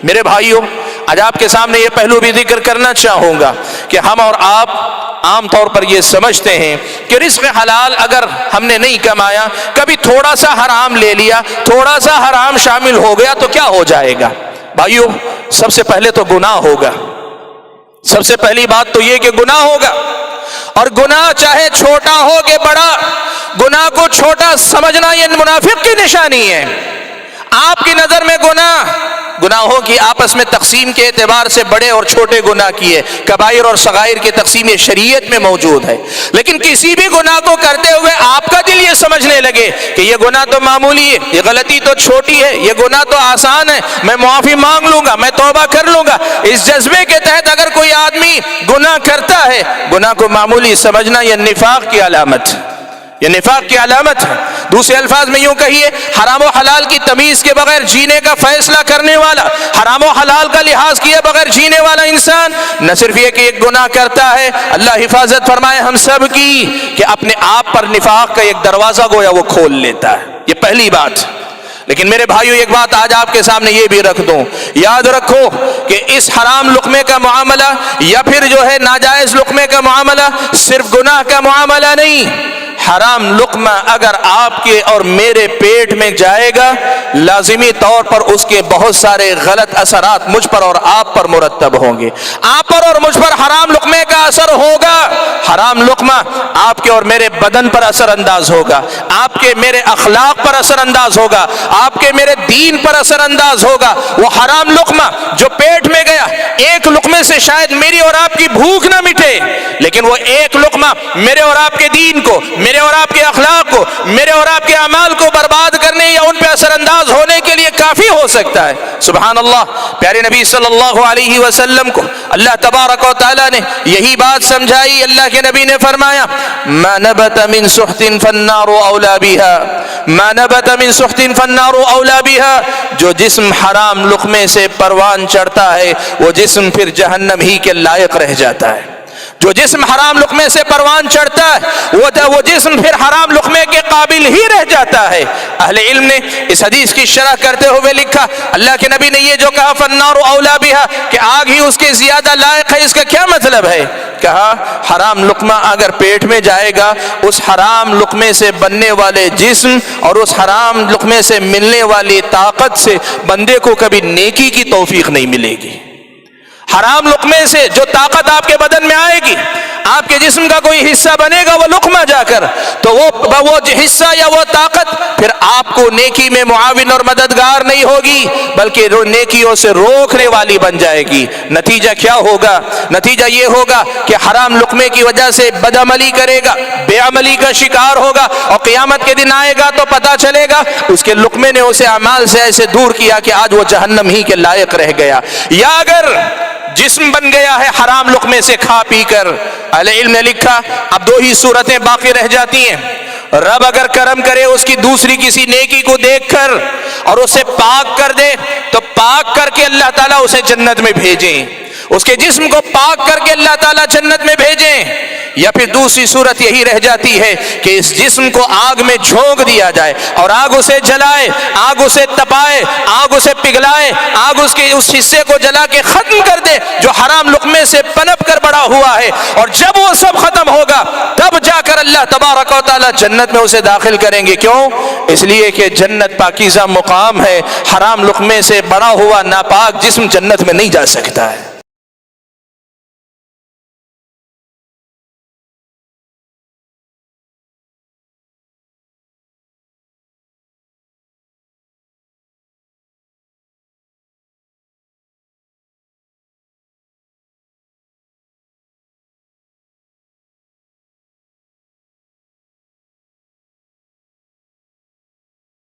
میرے بھائیوں، آج آپ کے سامنے یہ پہلو بھی ذکر کرنا چاہوں گا کہ ہم اور آپ عام طور پر یہ سمجھتے ہیں کہ رزق حلال اگر ہم نے نہیں کمایا، کبھی تھوڑا سا حرام لے لیا، تھوڑا سا حرام شامل ہو گیا تو کیا ہو جائے گا؟ بھائیوں، سب سے پہلے تو گناہ ہوگا۔ سب سے پہلی بات تو یہ کہ گناہ ہوگا، اور گناہ چاہے چھوٹا ہو کہ بڑا، گناہ کو چھوٹا سمجھنا یہ منافق کی نشانی ہے۔ آپ کی نظر میں گناہوں کی آپس میں تقسیم کے اعتبار سے بڑے اور چھوٹے گناہ کیے، کبائر اور صغائر کی تقسیم شریعت میں موجود ہے، لیکن کسی بھی گناہ کو کرتے ہوئے آپ کا دل یہ سمجھنے لگے کہ یہ گناہ تو معمولی ہے، یہ غلطی تو چھوٹی ہے، یہ گناہ تو آسان ہے، میں معافی مانگ لوں گا، میں توبہ کر لوں گا، اس جذبے کے تحت اگر کوئی آدمی گناہ کرتا ہے، گناہ کو معمولی سمجھنا یہ نفاق کی علامت، یہ نفاق کی علامت ہے۔ دوسرے الفاظ میں یوں کہیے، حرام و حلال کی تمیز کے بغیر جینے کا فیصلہ کرنے والا، حرام و حلال کا لحاظ کیے بغیر جینے والا انسان نہ صرف یہ کہ ایک گناہ کرتا ہے، اللہ حفاظت فرمائے ہم سب کی، کہ اپنے آپ پر نفاق کا ایک دروازہ گویا وہ کھول لیتا ہے۔ یہ پہلی بات۔ لیکن میرے بھائیوں، ایک بات آج آپ کے سامنے یہ بھی رکھ دوں، یاد رکھو کہ اس حرام لقمے کا معاملہ یا پھر جو ہے ناجائز لقمے کا معاملہ صرف گناہ کا معاملہ نہیں۔ حرام لقمہ اگر آپ کے اور میرے پیٹ میں جائے گا، لازمی طور پر اس کے بہت سارے غلط اثرات مجھ پر اور آپ پر مرتب ہوں گے۔ آپ پر اور مجھ پر حرام لقمے کا اثر ہوگا۔ حرام لقمہ آپ کے اور میرے بدن پر اثر انداز ہوگا، آپ کے میرے اخلاق پر اثر انداز ہوگا، آپ کے میرے دین پر اثر انداز ہوگا۔ وہ حرام لقمہ جو پیٹ میں گیا، ایک لقمے سے شاید میری اور آپ کی بھوک نہ مٹے، لیکن وہ ایک لقمہ میرے اور آپ کے دین کو، میرے اور آپ کے اخلاق کو، میرے اور آپ کے اعمال کو برباد کرنے یا ان پہ اثر انداز ہونے کے لیے کافی ہو سکتا ہے۔ سبحان اللہ، پیارے نبی صلی اللہ علیہ وسلم کو اللہ تبارک و تعالیٰ نے یہی بات سمجھائی۔ اللہ کے نبی نے فرمایا، ما نبت من سحت فالنار اولا بها، ما نبت من سحت فالنار اولا بها، جو جسم حرام لقمے سے پروان چڑھتا ہے وہ جسم پھر جہنم ہی کے لائق رہ جاتا ہے۔ جو جسم حرام لقمے سے پروان چڑھتا ہے وہ جسم پھر حرام لقمے کے قابل ہی رہ جاتا ہے۔ اہل علم نے اس حدیث کی شرح کرتے ہوئے لکھا، اللہ کے نبی نے یہ جو کہا فالنار اولا بہا، کہ آگ ہی اس کے زیادہ لائق ہے، اس کا کیا مطلب ہے؟ کہا حرام لقمہ اگر پیٹ میں جائے گا، اس حرام لقمے سے بننے والے جسم اور اس حرام لقمے سے ملنے والی طاقت سے بندے کو کبھی نیکی کی توفیق نہیں ملے گی۔ حرام لقمے سے جو طاقت آپ کے بدن میں آئے گی، آپ کے جسم کا کوئی حصہ بنے گا وہ لقمہ جا کر، تو وہ حصہ یا وہ طاقت پھر آپ کو نیکی میں معاون اور مددگار نہیں ہوگی، بلکہ نیکیوں سے روکنے والی بن جائے گی۔ نتیجہ کیا ہوگا؟ نتیجہ یہ ہوگا کہ حرام لقمے کی وجہ سے بد عملی کرے گا، بے عملی کا شکار ہوگا، اور قیامت کے دن آئے گا تو پتہ چلے گا اس کے لقمے نے اسے اعمال سے ایسے دور کیا کہ آج وہ جہنم ہی کے لائق رہ گیا۔ یا اگر جسم بن گیا ہے حرام لقمے سے کھا پی کر، اہل علم نے لکھا اب دو ہی صورتیں باقی رہ جاتی ہیں۔ رب اگر کرم کرے اس کی دوسری کسی نیکی کو دیکھ کر اور اسے پاک کر دے تو پاک کر کے اللہ تعالیٰ اسے جنت میں بھیجیں، اس کے جسم کو پاک کر کے اللہ تعالیٰ جنت میں بھیجیں۔ یا پھر دوسری صورت یہی رہ جاتی ہے کہ اس جسم کو آگ میں جھونک دیا جائے اور آگ اسے جلائے، آگ اسے تپائے، آگ اسے پگھلائے، آگ اس حصے کو جلا کے ختم کر دے جو حرام لقمے سے پنپ کر بڑا ہوا ہے، اور جب وہ سب ختم ہوگا تب جا کر اللہ تبارک و تعالیٰ جنت میں اسے داخل کریں گے۔ کیوں؟ اس لیے کہ جنت پاکیزہ مقام ہے، حرام لقمے سے بڑا ہوا ناپاک جسم جنت میں نہیں جا سکتا ہے۔